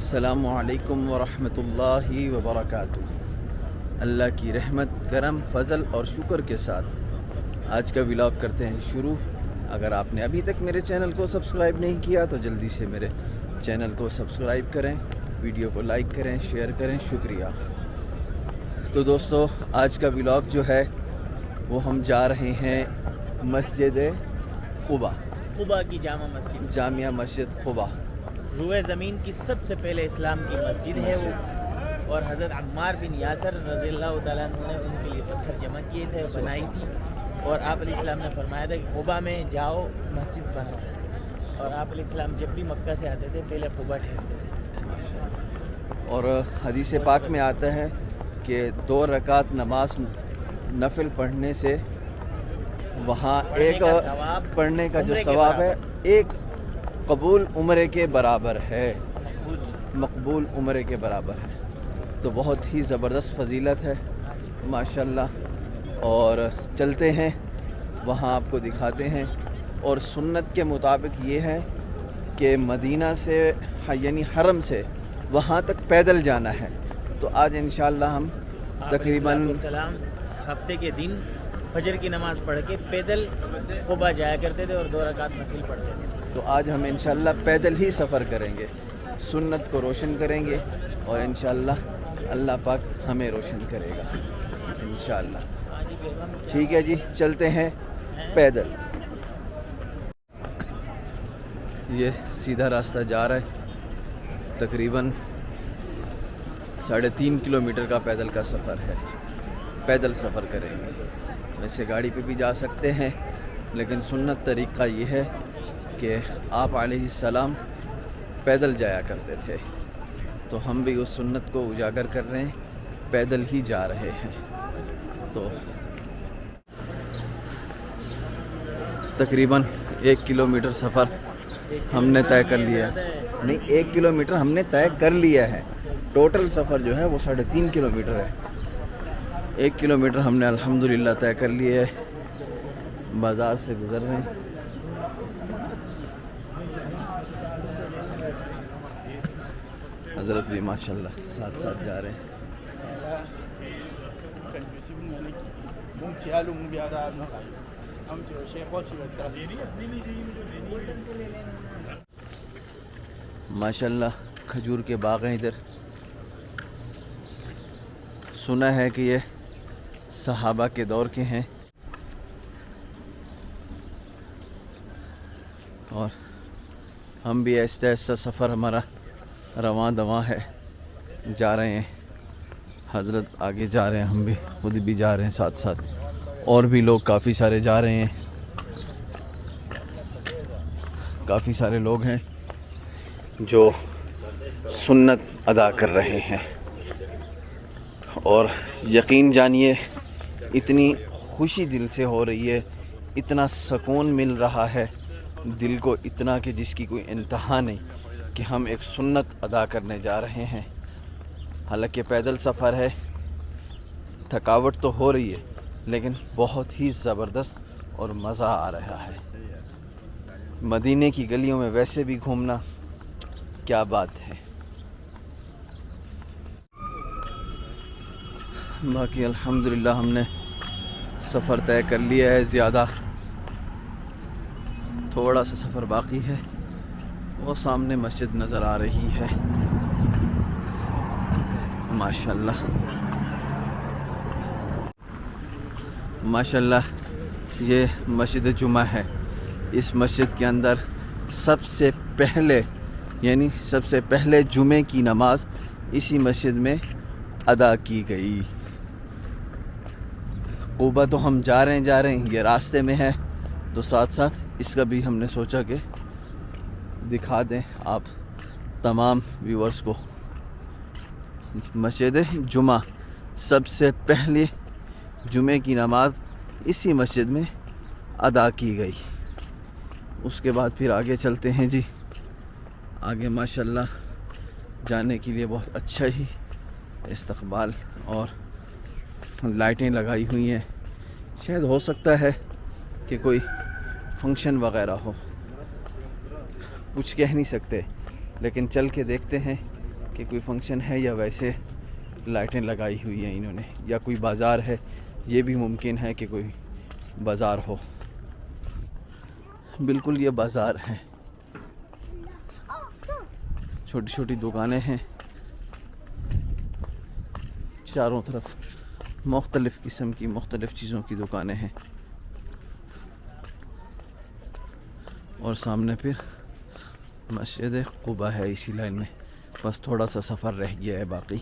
अस्सलामु अलैकुम वरहमतुल्लाहि वबरकातुहू। अल्लाह की रहमत, करम, फ़ज़ल और शुक्र के साथ आज का व्लॉग करते हैं शुरू। अगर आपने अभी तक मेरे चैनल को सब्सक्राइब नहीं किया तो जल्दी से मेरे चैनल को सब्सक्राइब करें, वीडियो को लाइक करें, शेयर करें, शुक्रिया। तो दोस्तों, आज का व्लॉग जो है वो हम जा रहे हैं मस्जिद क़ुबा की जामिया मस्जिद क़ुबा। रुए ज़मीन की सबसे पहले इस्लाम की मस्जिद है वो, और हज़रत अम्मार बिन यासर रज़ियल्लाहु ताला अन्हु ने उनके लिए पत्थर जमा किए थे, बनाई थी। और आप अलैहिस्सलाम ने फरमाया था कि क़ुबा में जाओ, मस्जिद बनाओ। और आप अलैहिस्सलाम जब भी मक्का से आते थे पहले क़ुबा ठहरते थे। और हदीस पाक में आता है कि 2 रकात नमाज नफिल पढ़ने से वहाँ एक पढ़ने का जो सवाब है एक कबूल उम्रे के बराबर है, मकबूल उम्रे के बराबर है। तो बहुत ही ज़बरदस्त फ़जीलत है माशाल्लाह। और चलते हैं वहाँ, आपको दिखाते हैं। और सुन्नत के मुताबिक ये है कि मदीना से यानी हरम से वहाँ तक पैदल जाना है। तो आज इंशाअल्लाह हम तकरीबन हफ्ते के दिन फजर की नमाज़ पढ़ के पैदल क़ुबा जाया करते थे और 2 रकात नफिल पढ़ते थे। तो आज हम इंशाअल्लाह पैदल ही सफ़र करेंगे, सुन्नत को रोशन करेंगे और इंशाअल्लाह अल्लाह पाक हमें रोशन करेगा इंशाअल्लाह। ठीक है जी, चलते हैं पैदल। ये सीधा रास्ता जा रहा है, तकरीबन 3.5 किलोमीटर का पैदल का सफ़र है। पैदल सफ़र करेंगे, वैसे गाड़ी पे भी जा सकते हैं, लेकिन सुन्नत तरीक़ा ये है कि आप अलैहिस्सलाम पैदल जाया करते थे। तो हम भी उस सुन्नत को उजागर कर रहे हैं, पैदल ही जा रहे हैं। तो तकरीबन 1 किलोमीटर सफ़र हमने तय कर लिया है। नहीं, 1 किलोमीटर हमने तय कर लिया है। टोटल सफ़र जो है वो 3.5 किलोमीटर है। 1 किलोमीटर हमने अल्हम्दुलिल्लाह तय कर लिया है। बाज़ार से गुज़र रहे हैं। हज़रत भी माशाल्लाह साथ साथ जा रहे हैं। माशाल्लाह खजूर के बाग हैं इधर। सुना है कि ये सहाबा के दौर के हैं। और हम भी ऐसा ऐसा सफ़र हमारा रवां दवां है, जा रहे हैं। हज़रत आगे जा रहे हैं, हम भी खुद भी जा रहे हैं साथ साथ। और भी लोग काफ़ी सारे जा रहे हैं, काफ़ी सारे लोग हैं जो सुन्नत अदा कर रहे हैं। और यकीन जानिए इतनी खुशी दिल से हो रही है, इतना सुकून मिल रहा है दिल को, इतना कि जिसकी कोई इंतहा नहीं, कि हम एक सुन्नत अदा करने जा रहे हैं। हालांकि पैदल सफ़र है, थकावट तो हो रही है, लेकिन बहुत ही ज़बरदस्त और मज़ा आ रहा है। मदीने की गलियों में वैसे भी घूमना क्या बात है। बाकी अल्हम्दुलिल्लाह हमने सफ़र तय कर लिया है। ज़्यादा थोड़ा सा सफ़र बाकी है। वो सामने मस्जिद नज़र आ रही है माशाल्लाह माशाल्लाह। ये मस्जिद जुमा है। इस मस्जिद के अंदर सबसे पहले जुमे की नमाज इसी मस्जिद में अदा की गई। क़ुबा तो हम जा रहे हैं, ये रास्ते में है, तो साथ साथ इसका भी हमने सोचा कि दिखा दें आप तमाम व्यूअर्स को। मस्जिद जुमा, सबसे पहले जुमे की नमाज इसी मस्जिद में अदा की गई। उसके बाद फिर आगे चलते हैं जी। आगे माशाल्लाह जाने के लिए बहुत अच्छा ही इस्तकबाल और लाइटें लगाई हुई हैं। शायद हो सकता है कि कोई फंक्शन वगैरह हो, कुछ कह नहीं सकते, लेकिन चल के देखते हैं कि कोई फंक्शन है या वैसे लाइटें लगाई हुई हैं इन्होंने, या कोई बाज़ार है। ये भी मुमकिन है कि कोई बाज़ार हो। बिल्कुल ये बाज़ार है, छोटी छोटी दुकानें हैं चारों तरफ, मुख्तलिफ़ किस्म की मुख्तलिफ़ चीज़ों की दुकानें हैं। और सामने फिर मस्जिद कुबा है इसी लाइन में, बस थोड़ा सा सफ़र रह गया है बाकी।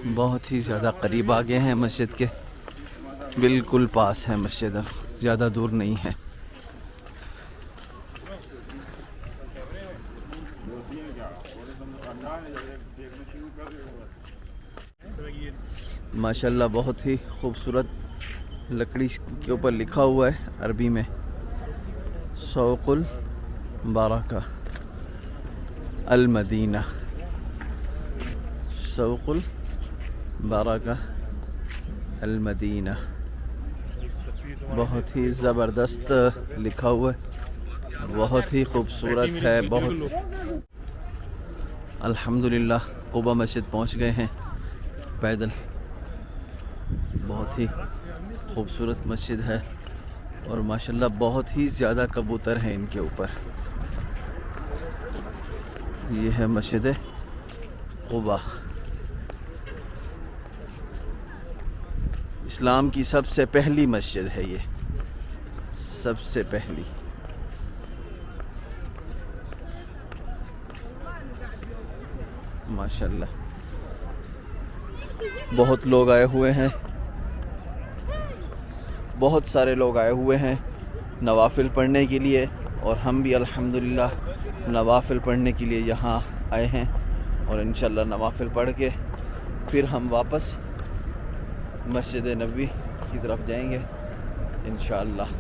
बहुत ही ज़्यादा करीब आ गए हैं मस्जिद के, बिल्कुल पास है मस्जिद, अब ज़्यादा दूर नहीं है। माशाल्लाह बहुत ही खूबसूरत लकड़ी के ऊपर लिखा हुआ है अरबी में, सौकुल बारका अल मदीना, सौकुल बारका अल मदीना। बहुत ही ज़बरदस्त लिखा हुआ है, बहुत ही खूबसूरत है। बहुत अल्हम्दुलिल्लाह कुबा मस्जिद पहुंच गए हैं पैदल। बहुत ही खूबसूरत मस्जिद है और माशाल्लाह बहुत ही ज़्यादा कबूतर हैं इनके ऊपर। ये है मस्जिद कुबा, इस्लाम की सबसे पहली मस्जिद है ये, सबसे पहली। माशाल्लाह बहुत लोग आए हुए हैं, बहुत सारे लोग आए हुए हैं नवाफिल पढ़ने के लिए, और हम भी अल्हम्दुलिल्लाह नवाफिल पढ़ने के लिए यहाँ आए हैं। और इंशाल्लाह नवाफिल पढ़ के फिर हम वापस मस्जिद नबवी की तरफ जाएंगे इंशाअल्लाह।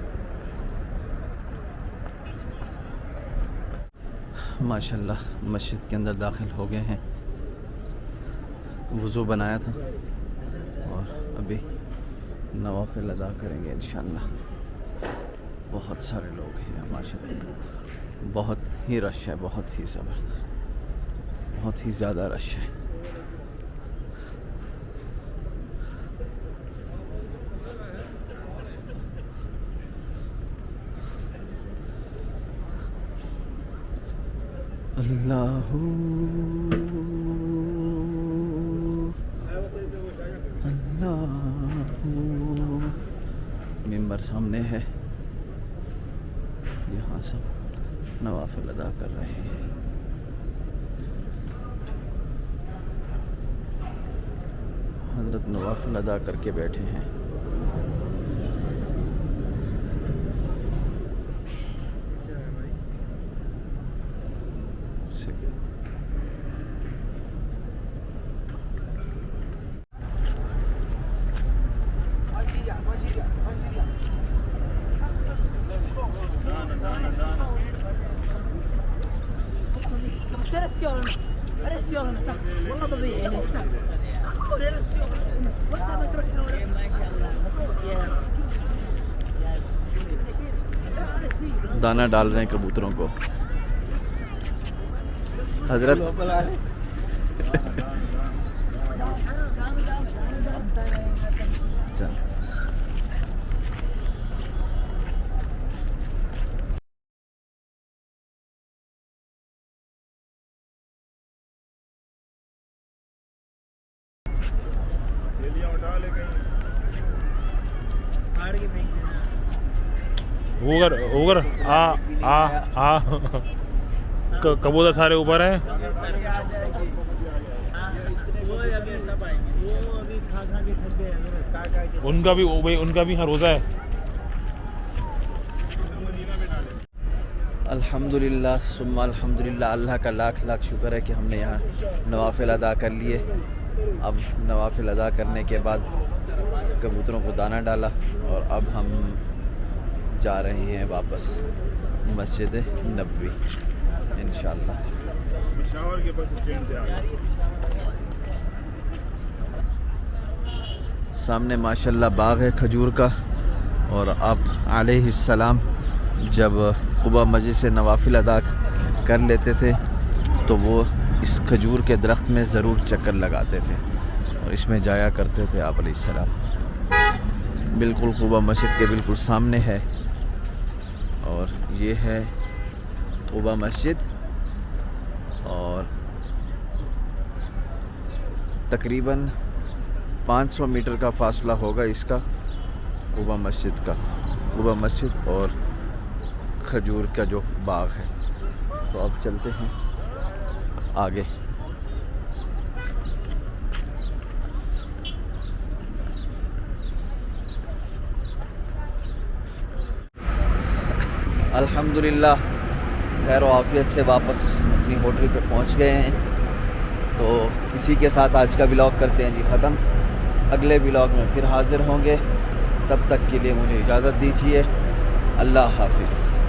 माशाल्लाह मस्जिद के अंदर दाखिल हो गए हैं, वज़ू बनाया था और अभी नवाफिल अदा करेंगे इंशाअल्लाह। बहुत सारे लोग हैं माशाल्लाह, बहुत ही रश है, बहुत ही ज़बरदस्त, बहुत ही ज़्यादा रश है। अल्लाहू अल्लाहू। मिंबर सामने है, यहाँ सब नवाफिल अदा कर रहे हैं। हज़रत नवाफिल अदा करके बैठे हैं। दाना डाल रहे हैं कबूतरों को हजरत। फाड़ के फेंक देना। उगर आ कबूतर सारे ऊपर है। वो अभी सब आएंगे, वो अभी खा के थक गए। उनका भी हाँ रोज़ा है। अल्हम्दुलिल्लाह सुम्मा अल्हम्दुलिल्लाह, अल्लाह का लाख लाख शुक्र है कि हमने यहाँ नवाफिल अदा कर लिए। अब नवाफिल अदा करने के बाद कबूतरों को दाना डाला और अब हम जा रहे हैं वापस मस्जिद नबवी इंशाअल्लाह। सामने माशाल्लाह बाग है खजूर का। और अब अलैहिस्सलाम जब कुबा मस्जिद से नवाफिल अदा कर लेते थे तो वो इस खजूर के दरख्त में ज़रूर चक्कर लगाते थे और इसमें जाया करते थे आप अलैहिस्सलाम। बिल्कुल कुबा मस्जिद के बिल्कुल सामने है और ये है कुबा मस्जिद। और तकरीबन 500 मीटर का फासला होगा इसका कुबा मस्जिद और खजूर का जो बाग है। तो अब चलते हैं आगे। अल्हम्दुलिल्लाह खैर आफियत से वापस अपनी होटल पे पहुंच गए हैं। तो इसी के साथ आज का व्लॉग करते हैं जी ख़त्म। अगले व्लॉग में फिर हाज़िर होंगे, तब तक के लिए मुझे इजाज़त दीजिए। अल्लाह हाफ़िज़।